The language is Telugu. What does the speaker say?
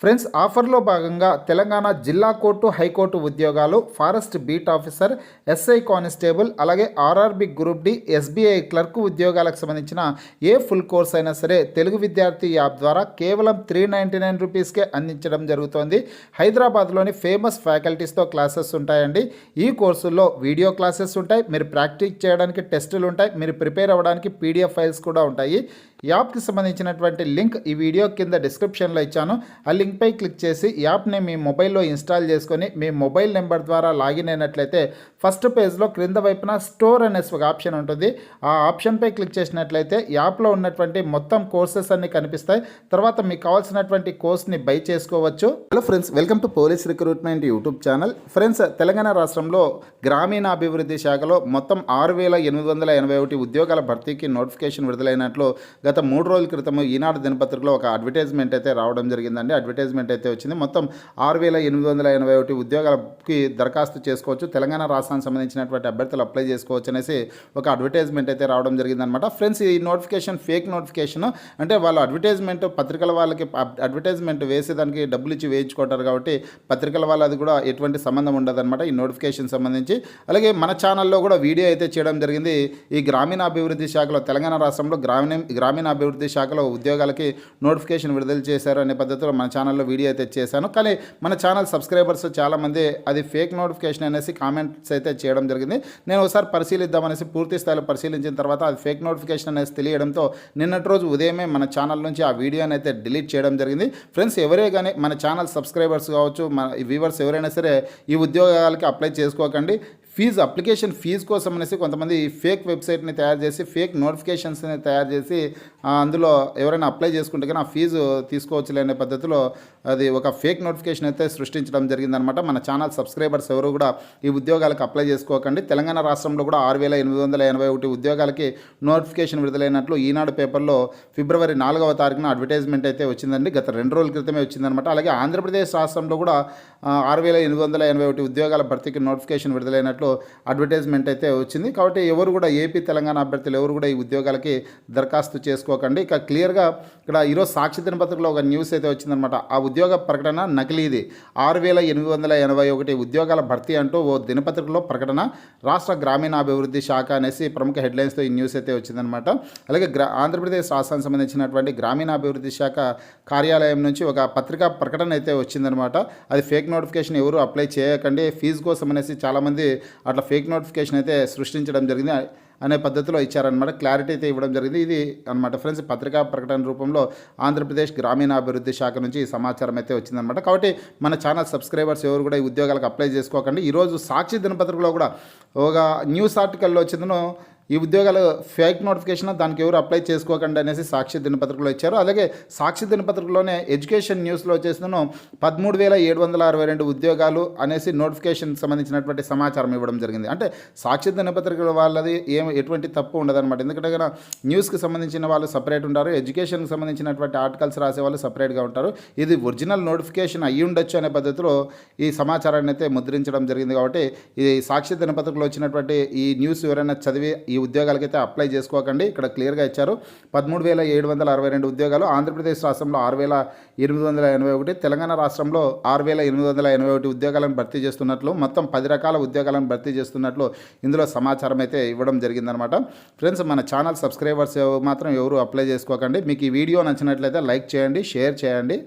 ఫ్రెండ్స్ ఆఫర్లో భాగంగా తెలంగాణ జిల్లా కోర్టు హైకోర్టు ఉద్యోగాలు forest beat officer SI constable అలాగే RRB group D SBI clerk ఉద్యోగాలకు సంబంధించిన ఏ ఫుల్ కోర్స్ అయినా సరే తెలుగు విద్యార్థి యాప్ ద్వారా కేవలం 399 రూపీస్కే అందించడం జరుగుతోంది. హైదరాబాద్లోని ఫేమస్ ఫ్యాకల్టీస్తో క్లాసెస్ ఉంటాయండి. ఈ కోర్సుల్లో వీడియో క్లాసెస్ ఉంటాయి, మీరు ప్రాక్టీస్ చేయడానికి టెస్టులు ఉంటాయి, మీరు ప్రిపేర్ అవ్వడానికి పీడిఎఫ్ ఫైల్స్ కూడా ఉంటాయి. యాప్కి సంబంధించినటువంటి లింక్ ఈ వీడియో కింద డిస్క్రిప్షన్లో ఇచ్చాను. ఆ లింక్పై క్లిక్ చేసి యాప్ని మీ మొబైల్లో ఇన్స్టాల్ చేసుకొని మీ మొబైల్ నెంబర్ ద్వారా లాగిన్ అయినట్లయితే ఫస్ట్ పేజ్లో క్రింద వైపున స్టోర్ అనేసి ఒక ఆప్షన్ ఉంటుంది. ఆ ఆప్షన్పై క్లిక్ చేసినట్లయితే యాప్లో ఉన్నటువంటి మొత్తం కోర్సెస్ అన్ని కనిపిస్తాయి. తర్వాత మీకు కావాల్సినటువంటి కోర్స్ని బై చేసుకోవచ్చు. Hello friends, welcome to police recruitment YouTube channel. Friends, Telangana రాష్ట్రంలో గ్రామీణాభివృద్ధి శాఖలో మొత్తం 6881 ఉద్యోగాల భర్తీకి నోటిఫికేషన్ విడుదలైనట్లు గత 3 రోజుల క్రితం ఈనాడు దినపత్రికలో ఒక అడ్వర్టైజ్మెంట్ అయితే రావడం జరిగిందండి. అడ్వర్టైజ్మెంట్ అయితే వచ్చింది. మొత్తం 6881 ఉద్యోగాలకి దరఖాస్తు చేసుకోవచ్చు, తెలంగాణ రాష్ట్రానికి సంబంధించినటువంటి అభ్యర్థులు అప్లై చేసుకోవచ్చు అనేసి ఒక అడ్వర్టైజ్మెంట్ అయితే రావడం జరిగిందనమాట. ఫ్రెండ్స్, ఈ నోటిఫికేషన్ ఫేక్ నోటిఫికేషన్. అంటే వాళ్ళు అడ్వర్టైజ్మెంట్ పత్రికల వాళ్ళకి అడ్వర్టైజ్మెంట్ వేసేదానికి డబ్బులు ఇచ్చి వేయించుకుంటారు కాబట్టి పత్రికల వాళ్ళు అది కూడా ఎటువంటి సంబంధం ఉండదన్నమాట ఈ నోటిఫికేషన్ సంబంధించి. అలాగే మన ఛానల్లో కూడా వీడియో అయితే చేయడం జరిగింది. ఈ గ్రామీణాభివృద్ధి శాఖలో తెలంగాణ రాష్ట్రంలో గ్రామీణాభివృద్ధి శాఖలో ఉద్యోగాలకి నోటిఫికేషన్ విడుదల చేశారు అనే పద్ధతిలో మన ఛానల్లో వీడియో అయితే చేశాను. కానీ మన ఛానల్ సబ్స్క్రైబర్స్ చాలామంది అది ఫేక్ నోటిఫికేషన్ అనేసి కామెంట్స్ అయితే చేయడం జరిగింది. నేను ఒకసారి పరిశీలిద్దామనేసి పూర్తి స్థాయిలో పరిశీలించిన తర్వాత అది ఫేక్ నోటిఫికేషన్ అనేసి తెలియడంతో నిన్నటి రోజు ఉదయమే మన ఛానల్ నుంచి ఆ వీడియోని అయితే డిలీట్ చేయడం జరిగింది. ఫ్రెండ్స్, ఎవరే కానీ మన ఛానల్ సబ్స్క్రైబర్స్ కావచ్చు, మన వ్యూవర్స్ ఎవరైనా సరే ఈ ఉద్యోగాలకి అప్లై చేసుకోకండి. అప్లికేషన్ ఫీజు కోసం అనేసి కొంతమంది ఫేక్ వెబ్సైట్ని తయారు చేసి ఫేక్ నోటిఫికేషన్స్ని తయారు చేసి అందులో ఎవరైనా అప్లై చేసుకుంటే కానీ ఆ ఫీజు తీసుకోవచ్చు అనే పద్ధతిలో అది ఒక ఫేక్ నోటిఫికేషన్ అయితే సృష్టించడం జరిగిందనమాట. మన ఛానల్ సబ్స్క్రైబర్స్ ఎవరు కూడా ఈ ఉద్యోగాలకు అప్లై చేసుకోకండి. తెలంగాణ రాష్ట్రంలో కూడా 6881 ఉద్యోగాలకి నోటిఫికేషన్ విడుదలైనట్లు ఈనాడు పేపర్లో ఫిబ్రవరి 4వ తారీఖున అడ్వర్టైజ్మెంట్ అయితే వచ్చిందండి. గత 2 రోజుల క్రితమే వచ్చిందనమాట. అలాగే ఆంధ్రప్రదేశ్ రాష్ట్రంలో కూడా 6881 ఉద్యోగాల భర్తీకి నోటిఫికేషన్ విడుదలైనట్లు అడ్వర్టైజ్మెంట్ అయితే వచ్చింది. కాబట్టి ఎవరు కూడా ఏపీ తెలంగాణ అభ్యర్థులు ఎవరు కూడా ఈ ఉద్యోగాలకి దరఖాస్తు చేసుకోకండి. ఇక క్లియర్గా ఇక్కడ ఈరోజు సాక్షి దినపత్రికలో ఒక న్యూస్ అయితే వచ్చిందనమాట. ఆ ఉద్యోగ ప్రకటన నకిలీది. 6881 ఉద్యోగాల భర్తీ అంటూ ఓ దినపత్రికలో ప్రకటన, రాష్ట్ర గ్రామీణాభివృద్ధి శాఖ అనేసి ప్రముఖ హెడ్లైన్స్తో ఈ న్యూస్ అయితే వచ్చిందనమాట. అలాగే ఆంధ్రప్రదేశ్ రాష్ట్రానికి సంబంధించినటువంటి గ్రామీణాభివృద్ధి శాఖ కార్యాలయం నుంచి ఒక పత్రికా ప్రకటన అయితే వచ్చిందనమాట. అది ఫేక్ నోటిఫికేషన్, ఎవరు అప్లై చేయకండి, ఫీజు కోసం అనేసి చాలామంది అట్లా ఫేక్ నోటిఫికేషన్ అయితే సృష్టించడం జరిగింది అనే పద్ధతిలో ఇచ్చారనమాట. క్లారిటీ అయితే ఇవ్వడం జరిగింది. ఇది అనమాట ఫ్రెండ్స్, పత్రికా ప్రకటన రూపంలో ఆంధ్రప్రదేశ్ గ్రామీణాభివృద్ధి శాఖ నుంచి ఈ సమాచారం అయితే వచ్చిందనమాట. కాబట్టి మన ఛానల్ సబ్స్క్రైబర్స్ ఎవరు కూడా ఈ ఉద్యోగాలకు అప్లై చేసుకోకండి. ఈరోజు సాక్షి దినపత్రికలో కూడా ఒక న్యూస్ ఆర్టికల్లో వచ్చిందను ఈ ఉద్యోగాలు ఫేక్ నోటిఫికేషన్, దానికి ఎవరు అప్లై చేసుకోకండి అనేసి సాక్షి దినపత్రికలో ఇచ్చారు. అలాగే సాక్షి దినపత్రికలోనే ఎడ్యుకేషన్ న్యూస్లో వచ్చేసిన 13,762 ఉద్యోగాలు అనేసి నోటిఫికేషన్ సంబంధించినటువంటి సమాచారం ఇవ్వడం జరిగింది. అంటే సాక్షి దినపత్రికల వాళ్ళది ఎటువంటి తప్పు ఉండదన్నమాట. ఎందుకంటే న్యూస్కి సంబంధించిన వాళ్ళు సపరేట్ ఉంటారు, ఎడ్యుకేషన్కి సంబంధించినటువంటి ఆర్టికల్స్ రాసే వాళ్ళు సపరేట్గా ఉంటారు. ఇది ఒరిజినల్ నోటిఫికేషన్ అయ్యి ఉండొచ్చు అనే పద్ధతిలో ఈ సమాచారాన్ని అయితే ముద్రించడం జరిగింది. కాబట్టి ఈ సాక్షి దినపత్రికలో వచ్చినటువంటి ఈ న్యూస్ ఎవరైనా చదివి ఈ ఉద్యోగాలకైతే అప్లై చేసుకోకండి. ఇక్కడ క్లియర్గా ఇచ్చారు. 13,762 ఉద్యోగాలు. ఆంధ్రప్రదేశ్ రాష్ట్రంలో 6,881, తెలంగాణ రాష్ట్రంలో 6,881 ఉద్యోగాలను భర్తీ చేస్తున్నట్లు, మొత్తం 10 రకాల ఉద్యోగాలను భర్తీ చేస్తున్నట్లు ఇందులో సమాచారం అయితే ఇవ్వడం జరిగిందనమాట. ఫ్రెండ్స్, మన ఛానల్ సబ్స్క్రైబర్స్ మాత్రం ఎవరు అప్లై చేసుకోకండి. మీకు ఈ వీడియో నచ్చినట్లయితే లైక్ చేయండి, షేర్ చేయండి.